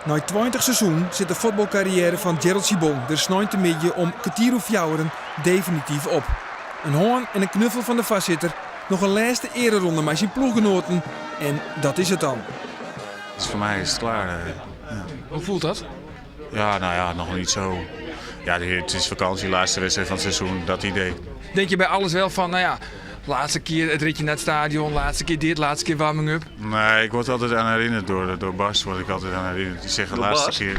Na 20 seizoen zit de voetbalcarrière van Gerald Sibon er snel te midden om kwartier of jouweren definitief op. Een hoorn en een knuffel van de vastzitter, nog een laatste ereronde met zijn ploeggenoten en dat is het dan. Dus voor mij is het klaar. Ja. Hoe voelt dat? Ja, nou ja, nog niet zo. Ja, het is vakantie, laatste wedstrijd van het seizoen, dat idee. Denk je bij alles wel van, nou ja, laatste keer het ritje naar het stadion, laatste keer dit, laatste keer warming-up? Nee, ik word altijd aan herinnerd door Bas, word ik altijd aan herinnerd. Die zeggen laatste keer.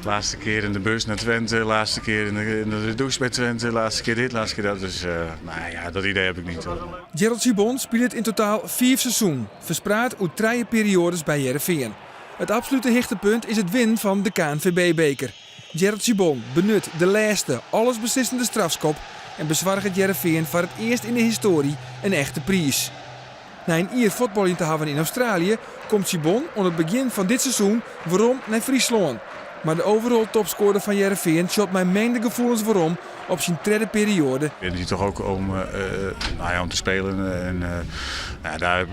Laatste keer in de bus naar Twente, laatste keer in de douche bij Twente, laatste keer dit, laatste keer dat. Dus nou ja, dat idee heb ik niet. Hoor. Gerald Sibon speelt in totaal 4 seizoenen, verspreid uit 3 periodes bij Heerenveen. Het absolute hoogtepunt is het winnen van de KNVB-beker. Gerald Sibon benut de laatste, allesbeslissende strafschop en bezorgt Heerenveen voor het eerst in de historie een echte prijs. Na een jaar voetballing te hebben in Australië komt Sibon aan het begin van dit seizoen waarom naar Friesland. Maar de overall topscorer van Heerenveen shot mijn meende gevoelens waarom op zijn tweede periode. Ik ben hier toch ook om te spelen en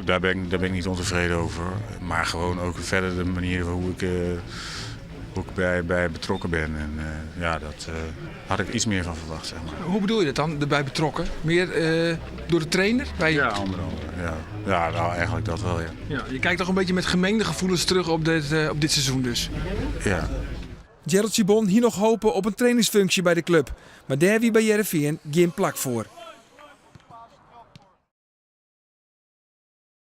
daar ben ik niet ontevreden over. Maar gewoon ook verder de manier hoe ik bij betrokken ben. En dat had ik iets meer van verwacht. Zeg maar. Hoe bedoel je dat dan, erbij betrokken? Meer door de trainer? Ja, onder andere. Ja, nou eigenlijk dat wel, ja. Ja, je kijkt toch een beetje met gemengde gevoelens terug op dit seizoen dus? Ja. Gerald Sibon hier nog hopen op een trainingsfunctie bij de club. Maar daar wie bij Heerenveen geen plak voor.